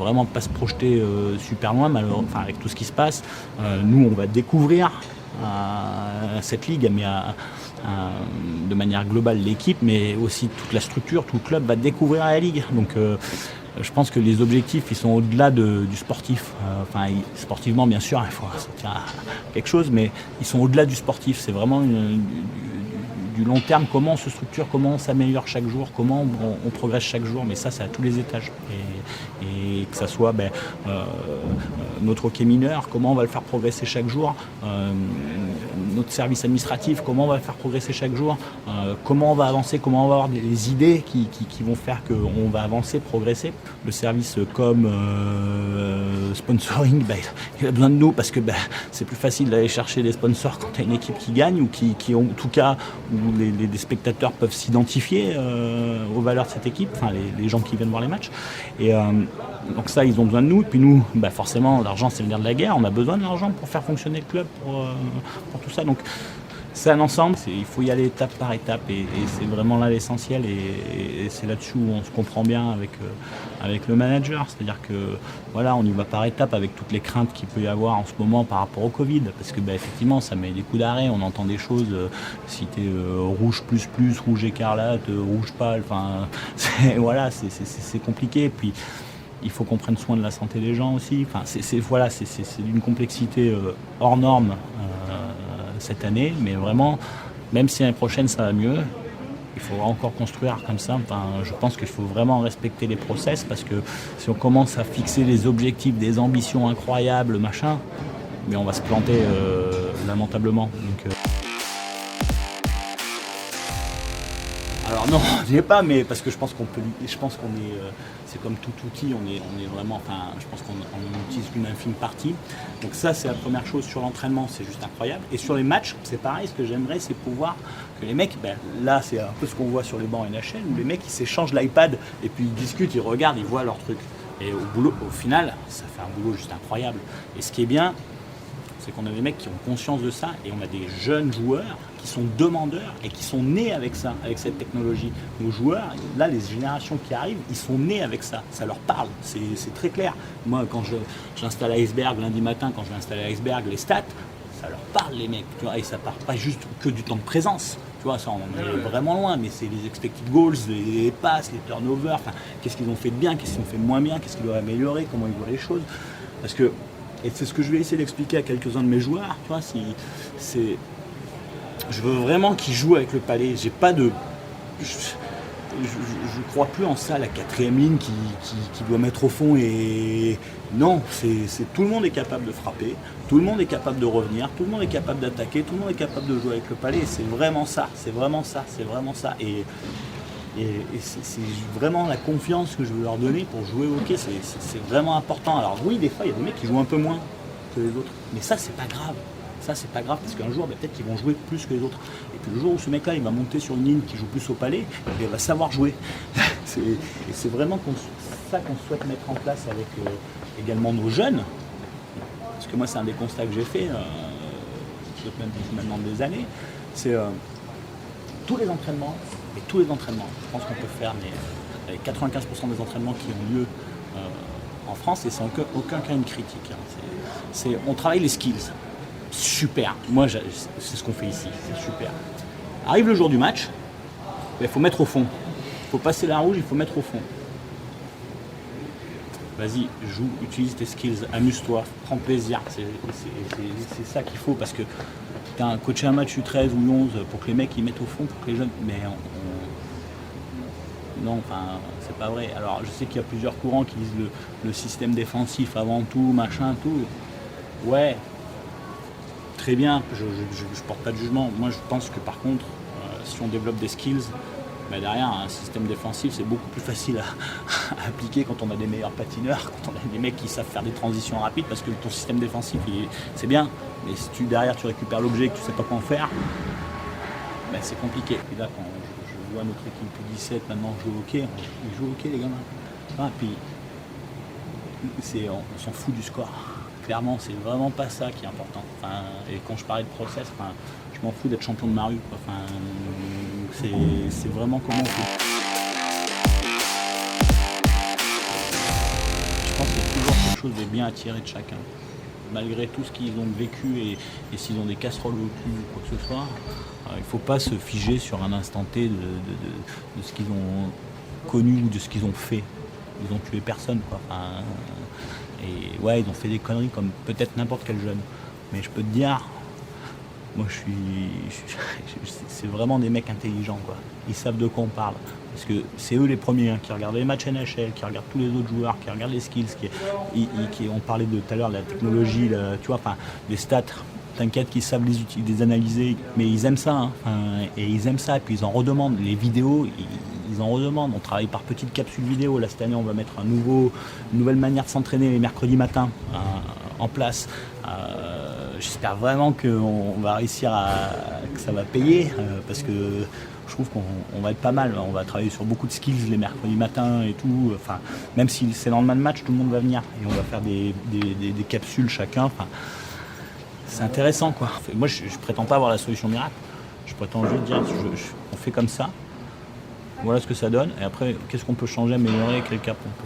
vraiment pas se projeter super loin, enfin, avec tout ce qui se passe. Nous, on va découvrir cette ligue, mais de manière globale l'équipe, mais aussi toute la structure, tout le club va découvrir la ligue. Donc je pense que les objectifs, ils sont au-delà du sportif. Sportivement, bien sûr, il faut sortir à quelque chose, mais ils sont au-delà du sportif. C'est vraiment du long terme, comment on se structure, comment on s'améliore chaque jour, comment on progresse chaque jour, mais ça c'est à tous les étages. Et que ça soit notre hockey mineur, comment on va le faire progresser chaque jour, notre service administratif, comment on va le faire progresser chaque jour, comment on va avancer, comment on va avoir des idées qui vont faire qu'on va avancer, progresser. Le service comme sponsoring, il a besoin de nous parce que c'est plus facile d'aller chercher des sponsors quand tu as une équipe qui gagne ou qui ont, en tout cas, où les spectateurs peuvent s'identifier aux valeurs de cette équipe, enfin les gens qui viennent voir les matchs. Et donc ça, ils ont besoin de nous. Et puis nous, forcément, l'argent, c'est le nerf de la guerre. On a besoin de l'argent pour faire fonctionner le club, pour tout ça. Donc c'est un ensemble, il faut y aller étape par étape et c'est vraiment là l'essentiel et c'est là-dessus où on se comprend bien avec le manager. C'est-à-dire que voilà, on y va par étapes avec toutes les craintes qu'il peut y avoir en ce moment par rapport au Covid, parce que effectivement ça met des coups d'arrêt, on entend des choses, si t'es rouge plus, rouge écarlate, rouge pâle, c'est compliqué. Et puis il faut qu'on prenne soin de la santé des gens aussi. C'est d'une complexité hors norme cette année, mais vraiment, même si l'année prochaine ça va mieux, il faudra encore construire comme ça. Je pense qu'il faut vraiment respecter les process, parce que si on commence à fixer des objectifs, des ambitions incroyables, mais on va se planter lamentablement. Donc, alors non, je n'y pas, mais parce que je pense qu'on est, c'est comme tout outil, on est vraiment, je pense qu'on utilise qu'une infime partie. Donc ça, c'est la première chose. Sur l'entraînement, c'est juste incroyable. Et sur les matchs, c'est pareil. Ce que j'aimerais, c'est pouvoir que les mecs, là, c'est un peu ce qu'on voit sur les bancs NHL, où les mecs, ils s'échangent l'iPad et puis ils discutent, ils regardent, ils voient leur truc. Et au final, ça fait un boulot juste incroyable. Et ce qui est bien, c'est qu'on a des mecs qui ont conscience de ça, et on a des jeunes joueurs qui sont demandeurs et qui sont nés avec ça, avec cette technologie. Nos joueurs, là, les générations qui arrivent, ils sont nés avec ça, ça leur parle, c'est très clair. Moi, quand j'installe Iceberg lundi matin, quand je vais installer Iceberg, les stats, ça leur parle, les mecs, tu vois, et ça part pas juste que du temps de présence. Tu vois, ça, on en est vraiment loin, mais c'est les expected goals, les passes, les turnovers, qu'est-ce qu'ils ont fait de bien, qu'est-ce qu'ils ont fait de moins bien, qu'est-ce qu'ils doivent améliorer, comment ils voient les choses. Parce que, et c'est ce que je vais essayer d'expliquer à quelques-uns de mes joueurs, tu vois, je veux vraiment qu'ils jouent avec le palais. J'ai pas de... Je crois plus en ça, la quatrième ligne qui doit mettre au fond, et non, tout le monde est capable de frapper, tout le monde est capable de revenir, tout le monde est capable d'attaquer, tout le monde est capable de jouer avec le palais, et c'est vraiment ça. Et c'est vraiment la confiance que je veux leur donner pour jouer au hockey, c'est vraiment important. Alors oui, des fois, il y a des mecs qui jouent un peu moins que les autres, mais ça, c'est pas grave. Ça, c'est pas grave, parce qu'un jour, peut-être qu'ils vont jouer plus que les autres. Et puis le jour où ce mec-là, il va monter sur une ligne qui joue plus au palais, il va savoir jouer. Et c'est vraiment ça qu'on souhaite mettre en place avec également nos jeunes. Parce que moi, c'est un des constats que j'ai fait, même maintenant des années, c'est tous les entraînements, je pense qu'on peut faire, mais 95% des entraînements qui ont lieu en France, et sans aucun cas une critique. On travaille les skills. Super, moi c'est ce qu'on fait ici, c'est super. Arrive le jour du match, il faut mettre au fond. Il faut passer la rouge, il faut mettre au fond. Vas-y, joue, utilise tes skills, amuse-toi, prends plaisir. C'est ça qu'il faut, parce que coacher un match U13 ou U11 pour que les mecs ils mettent au fond, pour que les jeunes. Mais non, c'est pas vrai. Alors je sais qu'il y a plusieurs courants qui disent le système défensif avant tout, machin, tout. Ouais. Très bien, je porte pas de jugement. Moi, je pense que par contre, si on développe des skills, derrière, un système défensif, c'est beaucoup plus facile à appliquer quand on a des meilleurs patineurs, quand on a des mecs qui savent faire des transitions rapides, parce que ton système défensif, c'est bien. Mais si derrière, tu récupères l'objet et que tu sais pas quoi en faire, c'est compliqué. Et là, quand je vois notre équipe 17 maintenant jouer au hockey, ils jouent au hockey, les gamins. Puis, on s'en fout du score. Clairement, c'est vraiment pas ça qui est important. Et quand je parlais de process, je m'en fous d'être champion de ma rue. C'est vraiment comment on fait. Je pense qu'il y a toujours quelque chose de bien à tirer de chacun. Malgré tout ce qu'ils ont vécu et s'ils ont des casseroles au cul ou quoi que ce soit, il ne faut pas se figer sur un instant T de ce qu'ils ont connu ou de ce qu'ils ont fait. Ils ont tué personne, quoi. Enfin, et ouais, ils ont fait des conneries comme peut-être n'importe quel jeune. Mais je peux te dire, moi c'est vraiment des mecs intelligents, quoi. Ils savent de quoi on parle. Parce que c'est eux les premiers qui regardent les matchs NHL, qui regardent tous les autres joueurs, qui regardent les skills, on parlait de tout à l'heure de la technologie, tu vois, enfin, les stats. T'inquiète qu'ils savent les analyser, mais ils aiment ça, hein. Et ils aiment ça, et puis ils en redemandent. Les vidéos, ils en redemandent. On travaille par petites capsules vidéo. Là, cette année, on va mettre une nouvelle manière de s'entraîner les mercredis matins en place. J'espère vraiment qu'on va réussir que ça va payer, parce que je trouve qu'on va être pas mal. On va travailler sur beaucoup de skills les mercredis matins et tout. Enfin, même si c'est le lendemain de match, tout le monde va venir. Et on va faire des capsules chacun. Enfin, c'est intéressant, quoi. Moi, je prétends pas avoir la solution miracle. Je prétends juste dire, on fait comme ça. Voilà ce que ça donne. Et après, qu'est-ce qu'on peut changer, améliorer, quel cap on peut